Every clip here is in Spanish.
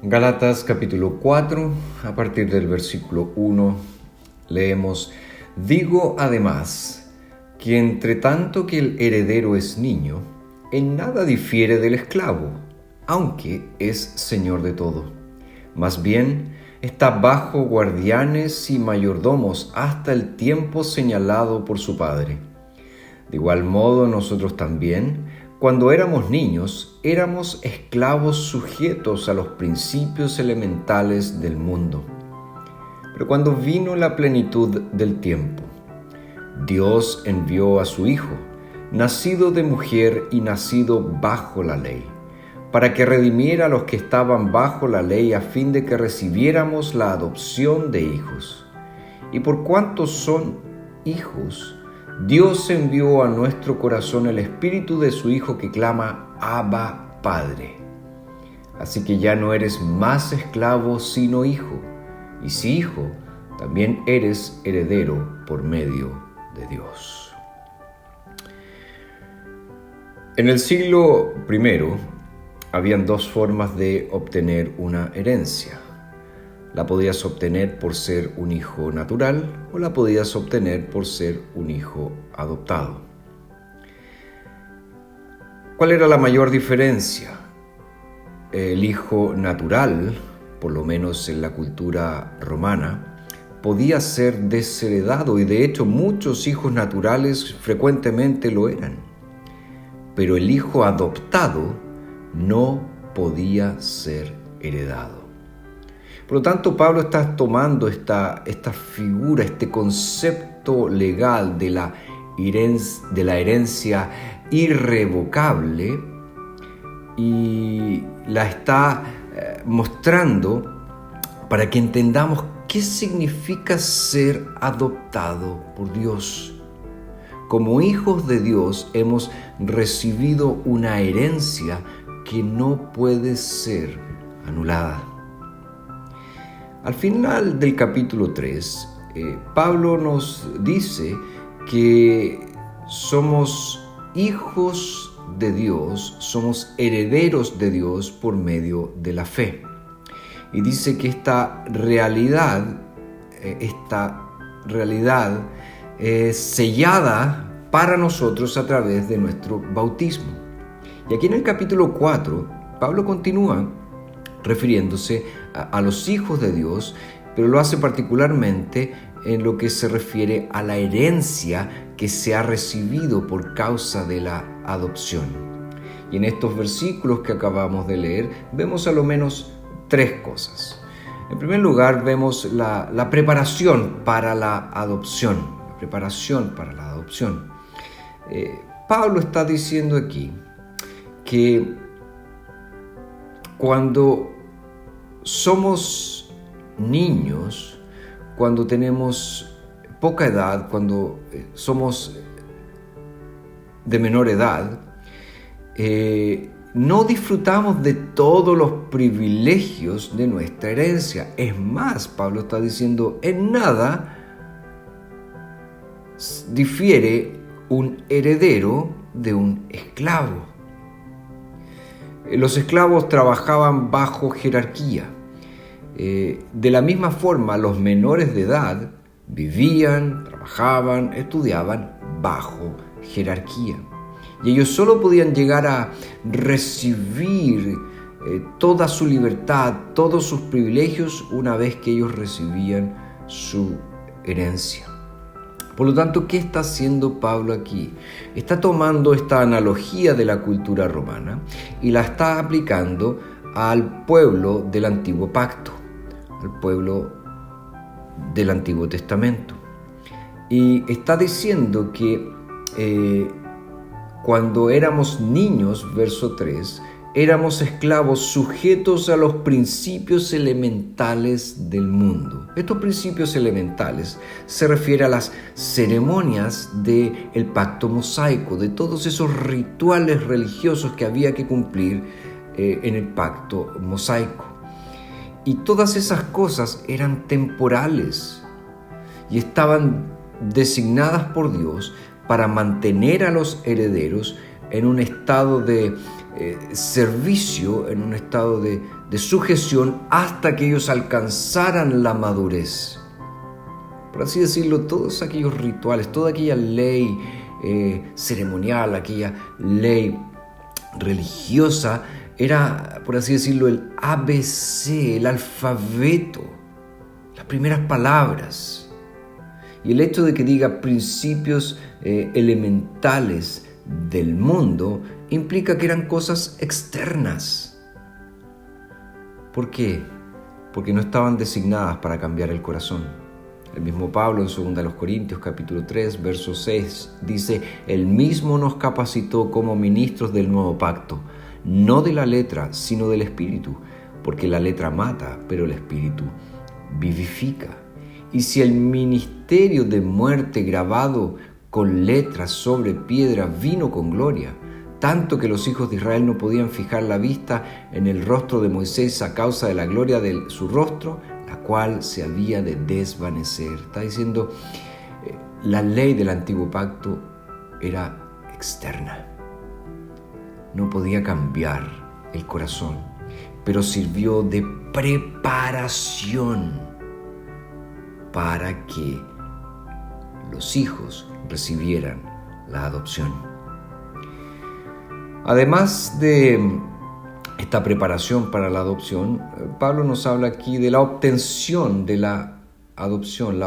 Gálatas capítulo 4, a partir del versículo 1, leemos: Digo además que entre tanto que el heredero es niño, en nada difiere del esclavo, aunque es señor de todo. Más bien, está bajo guardianes y mayordomos hasta el tiempo señalado por su padre. De igual modo, nosotros también, cuando éramos niños, éramos esclavos sujetos a los principios elementales del mundo. Pero cuando vino la plenitud del tiempo, Dios envió a su Hijo, nacido de mujer y nacido bajo la ley, para que redimiera a los que estaban bajo la ley, a fin de que recibiéramos la adopción de hijos. Y por cuanto son hijos, Dios envió a nuestro corazón el espíritu de su Hijo que clama: Abba, Padre. Así que ya no eres más esclavo, sino hijo, y si hijo, también eres heredero por medio de Dios. En el siglo I habían dos formas de obtener una herencia. La podías obtener por ser un hijo natural o la podías obtener por ser un hijo adoptado. ¿Cuál era la mayor diferencia? El hijo natural, por lo menos en la cultura romana, podía ser desheredado y de hecho muchos hijos naturales frecuentemente lo eran. Pero el hijo adoptado no podía ser heredado. Por lo tanto, Pablo está tomando esta figura, este concepto legal de la herencia irrevocable, y la está mostrando para que entendamos qué significa ser adoptado por Dios. Como hijos de Dios hemos recibido una herencia que no puede ser anulada. Al final del capítulo 3, Pablo nos dice que somos hijos de Dios, somos herederos de Dios por medio de la fe. Y dice que esta realidad es sellada para nosotros a través de nuestro bautismo. Y aquí en el capítulo 4, Pablo continúa refiriéndose a los hijos de Dios, pero lo hace particularmente en lo que se refiere a la herencia que se ha recibido por causa de la adopción. Y en estos versículos que acabamos de leer vemos a lo menos tres cosas. En primer lugar, vemos la preparación para la adopción. Pablo está diciendo aquí que cuando somos niños, cuando tenemos poca edad, cuando somos de menor edad, no disfrutamos de todos los privilegios de nuestra herencia. Es más, Pablo está diciendo, en nada difiere un heredero de un esclavo. Los esclavos trabajaban bajo jerarquía. De la misma forma, los menores de edad vivían, trabajaban, estudiaban bajo jerarquía. Y ellos solo podían llegar a recibir toda su libertad, todos sus privilegios, una vez que ellos recibían su herencia. Por lo tanto, ¿qué está haciendo Pablo aquí? Está tomando esta analogía de la cultura romana y la está aplicando al pueblo del Antiguo Pacto, al pueblo del Antiguo Testamento. Y está diciendo que cuando éramos niños, verso 3, éramos esclavos sujetos a los principios elementales del mundo. Estos principios elementales se refieren a las ceremonias del pacto mosaico, de todos esos rituales religiosos que había que cumplir en el pacto mosaico. Y todas esas cosas eran temporales y estaban designadas por Dios para mantener a los herederos en un estado de servicio, en un estado de sujeción hasta que ellos alcanzaran la madurez. Por así decirlo, todos aquellos rituales, toda aquella ley ceremonial, aquella ley religiosa, era, por así decirlo, el ABC, el alfabeto, las primeras palabras. Y el hecho de que diga principios elementales del mundo implica que eran cosas externas. ¿Por qué? Porque no estaban designadas para cambiar el corazón. El mismo Pablo en 2 Corintios capítulo 3, verso 6 dice: «Él mismo nos capacitó como ministros del nuevo pacto, no de la letra, sino del Espíritu, porque la letra mata, pero el Espíritu vivifica». Y si el ministerio de muerte grabado con letras sobre piedra vino con gloria, tanto que los hijos de Israel no podían fijar la vista en el rostro de Moisés a causa de la gloria de su rostro, la cual se había de desvanecer. Está diciendo, la ley del antiguo pacto era externa. No podía cambiar el corazón, pero sirvió de preparación para que los hijos recibieran la adopción. Además de esta preparación para la adopción, Pablo nos habla aquí de la obtención de la adopción,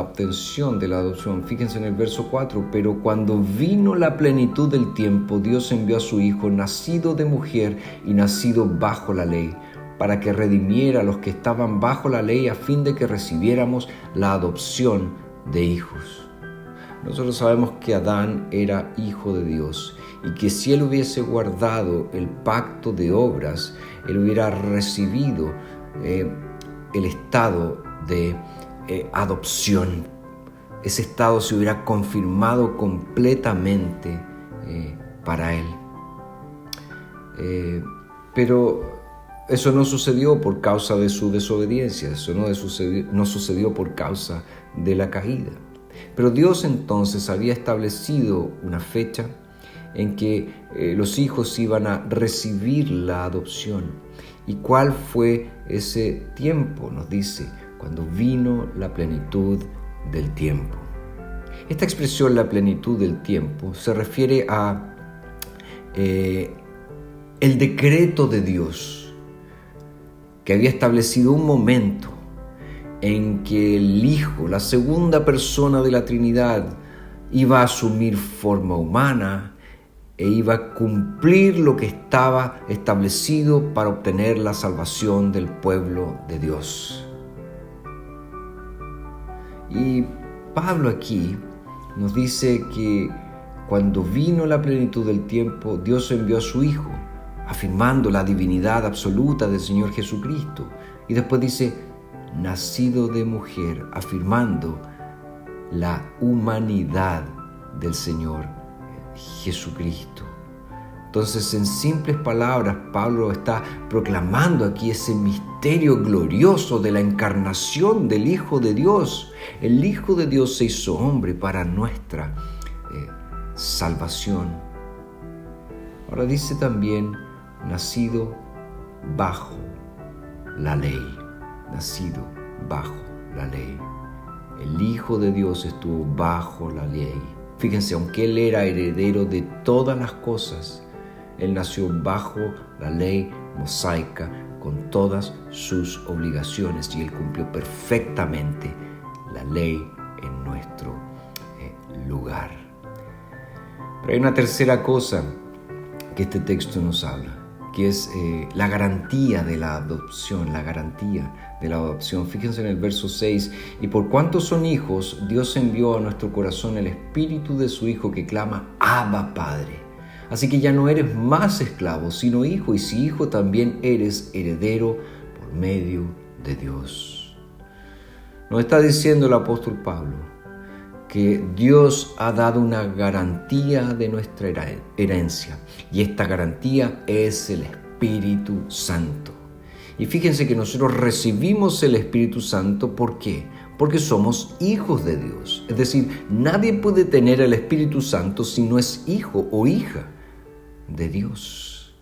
Fíjense en el verso 4, «Pero cuando vino la plenitud del tiempo, Dios envió a su Hijo, nacido de mujer y nacido bajo la ley, para que redimiera a los que estaban bajo la ley, a fin de que recibiéramos la adopción de hijos». Nosotros sabemos que Adán era hijo de Dios y que si él hubiese guardado el pacto de obras, él hubiera recibido el estado de adopción. Ese estado se hubiera confirmado completamente para él. Pero eso no sucedió por causa de su desobediencia, eso no sucedió por causa de la caída. Pero Dios entonces había establecido una fecha en que los hijos iban a recibir la adopción. ¿Y cuál fue ese tiempo? Nos dice, cuando vino la plenitud del tiempo. Esta expresión, la plenitud del tiempo, se refiere a el decreto de Dios, que había establecido un momento en que el Hijo, la segunda persona de la Trinidad, iba a asumir forma humana e iba a cumplir lo que estaba establecido para obtener la salvación del pueblo de Dios. Y Pablo aquí nos dice que cuando vino la plenitud del tiempo, Dios envió a su Hijo, afirmando la divinidad absoluta del Señor Jesucristo. Y después dice, nacido de mujer, afirmando la humanidad del Señor Jesucristo. Entonces, en simples palabras, Pablo está proclamando aquí ese misterio glorioso de la encarnación del Hijo de Dios. El Hijo de Dios se hizo hombre para nuestra salvación. Ahora dice también, nacido bajo la ley. Nacido bajo la ley. El Hijo de Dios estuvo bajo la ley. Fíjense, aunque Él era heredero de todas las cosas, Él nació bajo la ley mosaica con todas sus obligaciones y Él cumplió perfectamente la ley en nuestro lugar. Pero hay una tercera cosa que este texto nos habla, que es la garantía de la adopción, Fíjense en el verso 6, y por cuanto son hijos, Dios envió a nuestro corazón el espíritu de su Hijo que clama, Abba, Padre. Así que ya no eres más esclavo, sino hijo, y si hijo también eres heredero por medio de Dios. Nos está diciendo el apóstol Pablo que Dios ha dado una garantía de nuestra herencia, y esta garantía es el Espíritu Santo. Y fíjense que nosotros recibimos el Espíritu Santo, ¿por qué? Porque somos hijos de Dios. Es decir, nadie puede tener el Espíritu Santo si no es hijo o hija de Dios.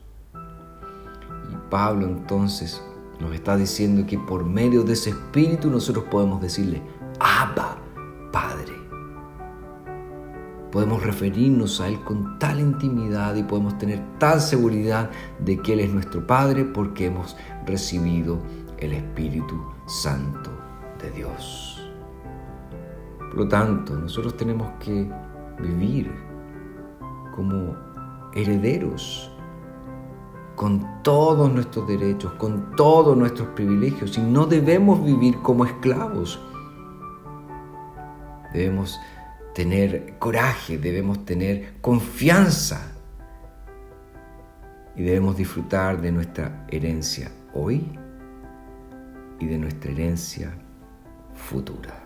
Pablo entonces nos está diciendo que por medio de ese Espíritu nosotros podemos decirle, Abba, Padre. Podemos referirnos a Él con tal intimidad y podemos tener tal seguridad de que Él es nuestro Padre porque hemos recibido el Espíritu Santo de Dios. Por lo tanto, nosotros tenemos que vivir como herederos, con todos nuestros derechos, con todos nuestros privilegios, y no debemos vivir como esclavos. Debemos tener coraje, debemos tener confianza y debemos disfrutar de nuestra herencia hoy y de nuestra herencia futura.